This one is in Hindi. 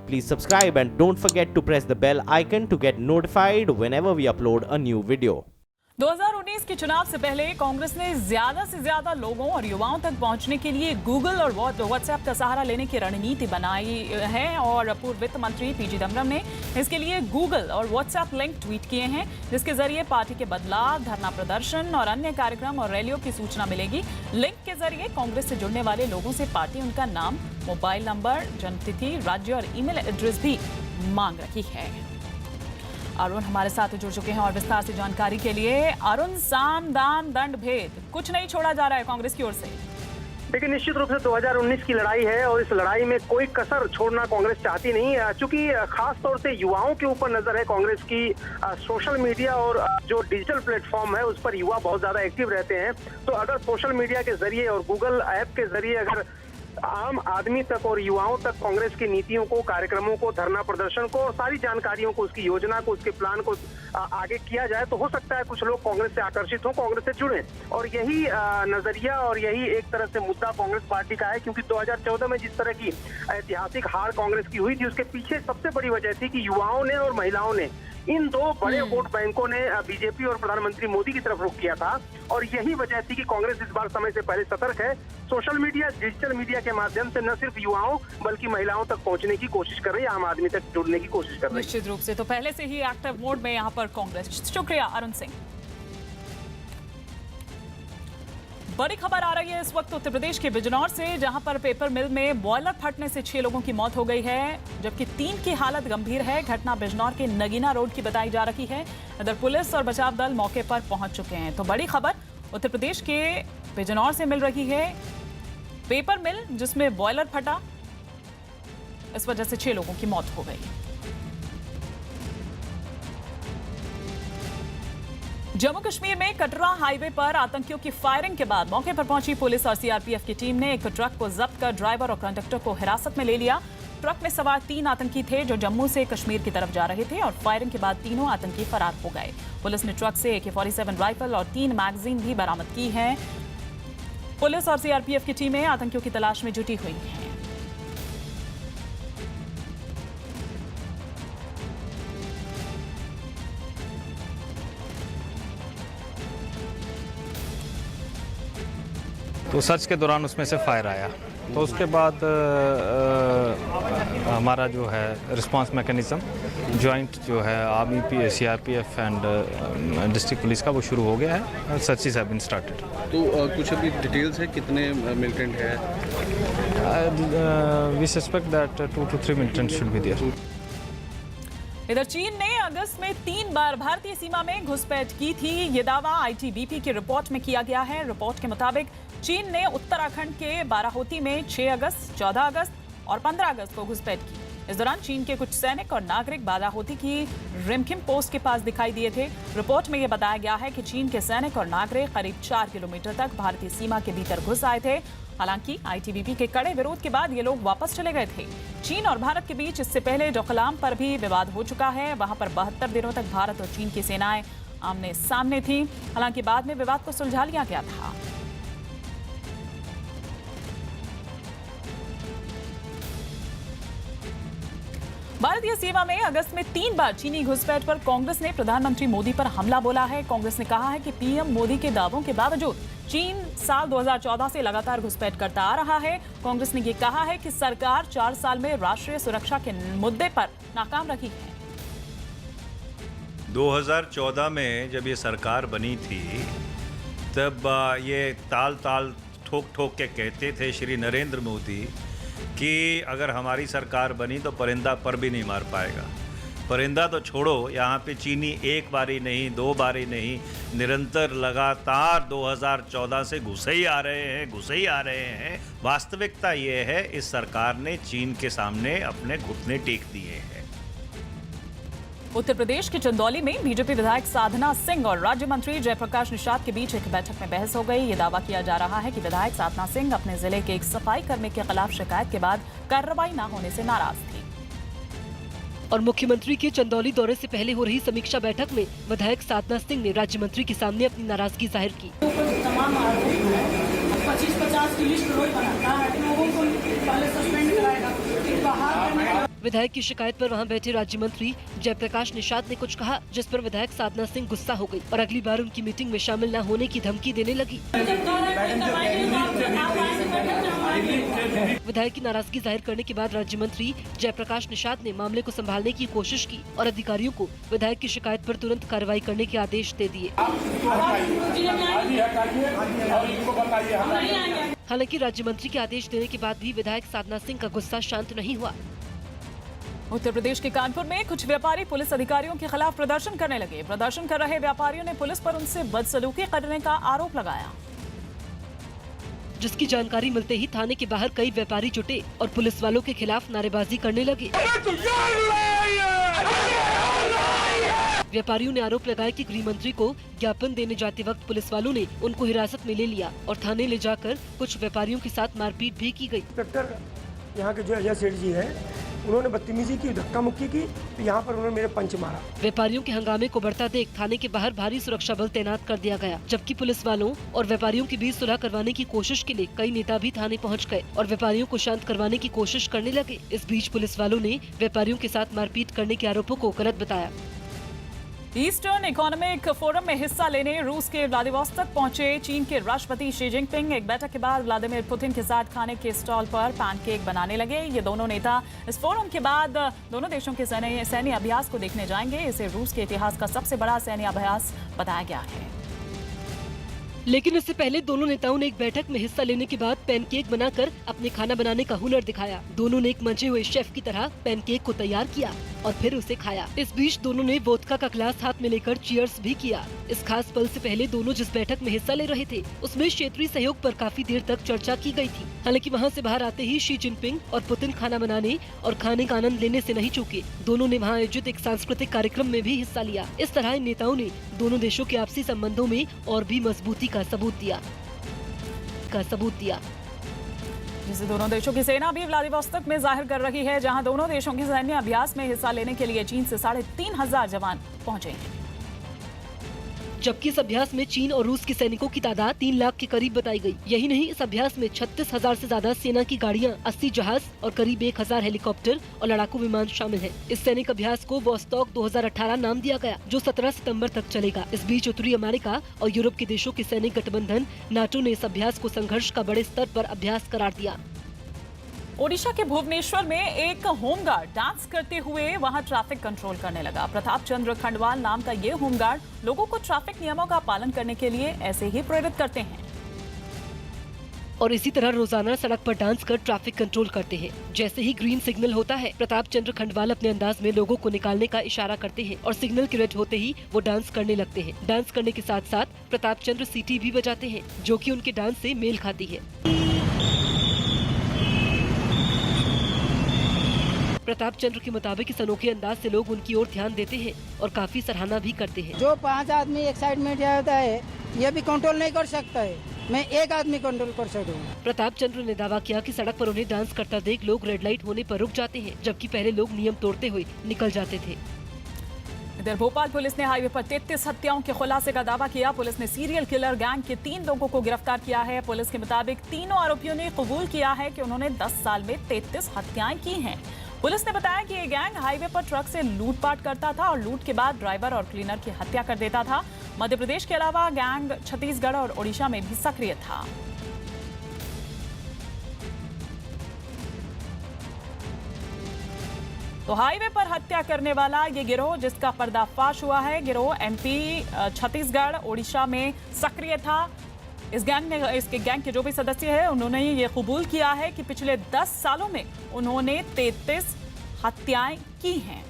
Please subscribe and don't forget to press the bell icon to get notified whenever we upload a new video. 2019 के चुनाव से पहले कांग्रेस ने ज्यादा से ज्यादा लोगों और युवाओं तक पहुंचने के लिए गूगल और व्हाट्सएप का सहारा लेने की रणनीति बनाई है और पूर्व वित्त मंत्री पी चिदम्बरम ने इसके लिए गूगल और व्हाट्सएप लिंक ट्वीट किए हैं, जिसके जरिए पार्टी के बदलाव, धरना प्रदर्शन और अन्य कार्यक्रम और रैलियों की सूचना मिलेगी। लिंक के जरिए कांग्रेस से जुड़ने वाले लोगों से पार्टी उनका नाम, मोबाइल नंबर, जन्मतिथि, राज्य और ईमेल एड्रेस भी मांग रही है। अरुण हमारे साथ जुड़ चुके हैं और विस्तार से जानकारी के लिए। अरुण, साम दाम दंड भेद कुछ नहीं छोड़ा जा रहा है कांग्रेस की ओर से। लेकिन निश्चित रूप से 2019 की लड़ाई है और इस लड़ाई में कोई कसर छोड़ना कांग्रेस चाहती नहीं, चूंकि खास तौर से युवाओं के ऊपर नजर है कांग्रेस की। सोशल मीडिया और जो डिजिटल प्लेटफॉर्म है उस पर युवा बहुत ज्यादा एक्टिव रहते हैं। तो अगर सोशल मीडिया के जरिए और गूगल ऐप के जरिए अगर आम आदमी तक और युवाओं तक कांग्रेस की नीतियों को, कार्यक्रमों को, धरना प्रदर्शन को और सारी जानकारियों को, उसकी योजना को, उसके प्लान को आगे किया जाए तो हो सकता है कुछ लोग कांग्रेस से आकर्षित हों, कांग्रेस से जुड़ें। और यही नजरिया और यही एक तरह से मुद्दा कांग्रेस पार्टी का है, क्योंकि 2014 में जिस तरह की ऐतिहासिक हार कांग्रेस की हुई थी उसके पीछे सबसे बड़ी वजह थी कि युवाओं ने और महिलाओं ने, इन दो बड़े वोट बैंकों ने बीजेपी और प्रधानमंत्री मोदी की तरफ रुख किया था। और यही वजह थी कि कांग्रेस इस बार समय से पहले सतर्क है। सोशल मीडिया, डिजिटल मीडिया के माध्यम से न सिर्फ युवाओं बल्कि महिलाओं तक पहुंचने की कोशिश कर रही है, आम आदमी तक जुड़ने की कोशिश कर रही है। निश्चित रूप से तो पहले से ही एक्टिव मोड में यहाँ पर कांग्रेस। शुक्रिया अरुण सिंह। बड़ी खबर आ रही है इस वक्त उत्तर प्रदेश के बिजनौर से, जहां पर पेपर मिल में बॉयलर फटने से 6 लोगों की मौत हो गई है, जबकि 3 की हालत गंभीर है। घटना बिजनौर के नगीना रोड की बताई जा रही है। इधर पुलिस और बचाव दल मौके पर पहुंच चुके हैं। तो बड़ी खबर उत्तर प्रदेश के बिजनौर से मिल रही है। पेपर मिल जिसमें बॉयलर फटा, इस वजह से 6 लोगों की मौत हो गई। जम्मू कश्मीर में कटरा हाईवे पर आतंकियों की फायरिंग के बाद मौके पर पहुंची पुलिस और सीआरपीएफ की टीम ने एक ट्रक को जब्त कर ड्राइवर और कंडक्टर को हिरासत में ले लिया। ट्रक में सवार 3 आतंकी थे जो जम्मू से कश्मीर की तरफ जा रहे थे और फायरिंग के बाद तीनों आतंकी फरार हो गए। पुलिस ने ट्रक से AK-47 राइफल और 3 मैगजीन भी बरामद की हैं। पुलिस और सीआरपीएफ की टीमें आतंकियों की तलाश में जुटी हुई हैं। तो सर्च के दौरान उसमें से फायर आया, तो उसके बाद हमारा जो है रिस्पांस मैकेनिज्म जॉइंट जो है army, CRPF and district police का वो शुरू हो गया है। Searches have been started. तो कुछ अभी डिटेल्स है कितने मिलिटेंट है? We suspect that 2 to 3 militant should be there. इधर चीन ने अगस्त में 3 बार भारतीय सीमा में घुसपैठ की थी। ये दावा आईटीबीपी की रिपोर्ट में किया गया है। रिपोर्ट के मुताबिक चीन ने उत्तराखंड के बाराहोती में 6 अगस्त, 14 अगस्त और 15 अगस्त को घुसपैठ की। इस दौरान चीन के कुछ सैनिक और नागरिक बाराहोती की रिमखिम पोस्ट के पास दिखाई दिए थे। रिपोर्ट में यह बताया गया है कि चीन के सैनिक और नागरिक करीब 4 किलोमीटर तक भारतीय सीमा के भीतर घुस आए थे। हालांकि आईटीबीपी के कड़े विरोध के बाद ये लोग वापस चले गए थे। चीन और भारत के बीच इससे पहले डोकलाम पर भी विवाद हो चुका है। वहां पर 72 दिनों तक भारत और चीन की सेनाएं आमने सामने थी। हालांकि बाद में विवाद को सुलझा लिया गया था। भारतीय सीमा में अगस्त में 3 बार चीनी घुसपैठ पर कांग्रेस ने प्रधानमंत्री मोदी पर हमला बोला है। कांग्रेस ने कहा है कि पीएम मोदी के दावों के बावजूद चीन साल 2014 से लगातार घुसपैठ करता आ रहा है। कांग्रेस ने यह कहा है कि सरकार 4 साल में राष्ट्रीय सुरक्षा के मुद्दे पर नाकाम रही है। 2014 में जब ये सरकार बनी थी तब ये ताल ठोक ठोक के कहते थे श्री नरेंद्र मोदी कि अगर हमारी सरकार बनी तो परिंदा पर भी नहीं मार पाएगा। परिंदा तो छोड़ो, यहाँ पे चीनी एक बारी नहीं, 2 बारी नहीं, निरंतर लगातार 2014 से घुसे ही आ रहे हैं। वास्तविकता ये है इस सरकार ने चीन के सामने अपने घुटने टेक दिए हैं। उत्तर प्रदेश के चंदौली में बीजेपी विधायक साधना सिंह और राज्य मंत्री जयप्रकाश निषाद के बीच एक बैठक में बहस हो गई। ये दावा किया जा रहा है कि विधायक साधना सिंह अपने जिले के एक सफाई कर्मी के खिलाफ शिकायत के बाद कार्रवाई न होने से नाराज थी। और मुख्यमंत्री के चंदौली दौरे से पहले हो रही समीक्षा बैठक में विधायक साधना सिंह ने राज्य मंत्री के सामने अपनी नाराजगी जाहिर की। 25-50 की लिस्ट रोज बनाता है, लोगों को पहले सस्पेंड कराएगा, विधायक की शिकायत पर वहां बैठे राज्य मंत्री जयप्रकाश निषाद ने कुछ कहा, जिस पर विधायक साधना सिंह गुस्सा हो गई और अगली बार उनकी मीटिंग में शामिल न होने की धमकी देने लगी। विधायक की नाराजगी जाहिर करने के बाद राज्य मंत्री जयप्रकाश निषाद ने मामले को संभालने की कोशिश की और अधिकारियों को विधायक की शिकायत पर तुरंत कार्रवाई करने के आदेश दे दिए। हालांकि राज्य मंत्री के आदेश देने के बाद भी विधायक साधना सिंह का गुस्सा शांत नहीं हुआ। उत्तर प्रदेश के कानपुर में कुछ व्यापारी पुलिस अधिकारियों के खिलाफ प्रदर्शन करने लगे। प्रदर्शन कर रहे व्यापारियों ने पुलिस पर उनसे बदसलूकी करने का आरोप लगाया, जिसकी जानकारी मिलते ही थाने के बाहर कई व्यापारी जुटे और पुलिस वालों के खिलाफ नारेबाजी करने लगे। व्यापारियों ने आरोप लगाया कि गृह मंत्री को ज्ञापन देने जाते वक्त पुलिस वालों ने उनको हिरासत में ले लिया और थाने ले जाकर कुछ व्यापारियों के साथ मारपीट भी की गई। इंस्पेक्टर यहाँ के जो अजय सेठ जी हैं, उन्होंने बदतमीजी की, धक्का मुक्की की, तो यहाँ पर उन्होंने मेरे पंच मारा। व्यापारियों के हंगामे को बढ़ता देख थाने के बाहर भारी सुरक्षा बल तैनात कर दिया गया, जबकि पुलिस वालों और व्यापारियों के बीच सुलह करवाने की कोशिश के लिए कई नेता भी थाने पहुंच गए और व्यापारियों को शांत करवाने की कोशिश करने लगे। इस बीच पुलिस वालों ने व्यापारियों के साथ मारपीट करने के आरोपों को गलत बताया। ईस्टर्न इकोनॉमिक फोरम में हिस्सा लेने रूस के व्लादिवोस्तोक पहुंचे चीन के राष्ट्रपति शी जिनपिंग एक बैठक के बाद व्लादिमीर पुतिन के साथ खाने के स्टॉल पर पैनकेक बनाने लगे। ये दोनों नेता इस फोरम के बाद दोनों देशों के सैन्य अभ्यास को देखने जाएंगे। इसे रूस के इतिहास का सबसे बड़ा सैन्य अभ्यास बताया गया है। लेकिन इससे पहले दोनों नेताओं ने एक बैठक में हिस्सा लेने के बाद पैनकेक बनाकर अपने खाना बनाने का हुनर दिखाया। दोनों ने एक मंचे हुए शेफ की तरह पैनकेक को तैयार किया और फिर उसे खाया। इस बीच दोनों ने वोदका का ग्लास हाथ में लेकर चीयर्स भी किया। इस खास पल से पहले दोनों जिस बैठक में हिस्सा ले रहे थे उसमें क्षेत्रीय सहयोग पर काफी देर तक चर्चा की गई थी। हालांकि वहां से बाहर आते ही शी जिनपिंग और पुतिन खाना बनाने और खाने का आनंद लेने से नहीं चूके। दोनों ने वहां आयोजित एक सांस्कृतिक कार्यक्रम में भी हिस्सा लिया। इस तरह इन नेताओं ने दोनों देशों के आपसी संबंधों में और भी मजबूती का सबूत दिया जिसे दोनों देशों की सेना भी व्लादिवोस्तोक में जाहिर कर रही है, जहां दोनों देशों के सैन्य अभ्यास में हिस्सा लेने के लिए चीन से 3,500 जवान पहुंचे हैं। जबकि इस अभ्यास में चीन और रूस के सैनिकों की तादाद 3 लाख के करीब बताई गई। यही नहीं, इस अभ्यास में 36,000 से ज्यादा सेना की गाड़ियां, 80 जहाज और करीब 1,000 हेलीकॉप्टर और लड़ाकू विमान शामिल हैं। इस सैनिक अभ्यास को वोस्टॉक 2018 नाम दिया गया, जो 17 सितंबर तक चलेगा। इस बीच उत्तरी अमेरिका और यूरोप के देशों के सैनिक गठबंधन नाटो ने इस अभ्यास को संघर्ष का बड़े स्तर पर अभ्यास करार दिया। ओडिशा के भुवनेश्वर में एक होमगार्ड डांस करते हुए वहां ट्रैफिक कंट्रोल करने लगा। प्रताप चंद्र खंडवाल नाम का ये होमगार्ड लोगों को ट्रैफिक नियमों का पालन करने के लिए ऐसे ही प्रेरित करते हैं और इसी तरह रोजाना सड़क पर डांस कर ट्रैफिक कंट्रोल करते हैं। जैसे ही ग्रीन सिग्नल होता है, प्रताप चंद्र खंडवाल अपने अंदाज में लोगों को निकालने का इशारा करते हैं और सिग्नल के रेड होते ही वो डांस करने लगते हैं। डांस करने के साथ साथ प्रताप चंद्र सीटी भी बजाते हैं, जो कि उनके डांस से मेल खाती है। प्रताप चंद्र के मुताबिक इस अनोखे अंदाज से लोग उनकी ओर ध्यान देते हैं और काफी सराहना भी करते हैं। जो 5 आदमी एक साइड में जाता है, ये भी कंट्रोल नहीं कर सकता है, मैं एक आदमी कंट्रोल कर सकता हूँ। प्रताप चंद्र ने दावा किया कि सड़क पर उन्हें डांस करता देख लोग रेड लाइट होने पर रुक जाते हैं, जबकि पहले लोग नियम तोड़ते हुए निकल जाते थे। इधर भोपाल पुलिस ने हाईवे पर 33 हत्याओं के खुलासे का दावा किया। पुलिस ने सीरियल किलर गैंग के 3 लोगों को गिरफ्तार किया है। पुलिस के मुताबिक तीनों आरोपियों ने कबूल किया है कि उन्होंने 10 साल में 33 हत्याएं की हैं। पुलिस ने बताया कि ये गैंग हाईवे पर ट्रक से लूटपाट करता था और लूट के बाद ड्राइवर और क्लीनर की हत्या कर देता था। मध्य प्रदेश के अलावा गैंग छत्तीसगढ़ और ओडिशा में भी सक्रिय था। तो हाईवे पर हत्या करने वाला ये गिरोह जिसका पर्दाफाश हुआ है, गिरोह एमपी, छत्तीसगढ़, ओडिशा में सक्रिय था। इसके गैंग के जो भी सदस्य हैं उन्होंने ये कबूल किया है कि पिछले 10 सालों में उन्होंने 33 हत्याएं की हैं।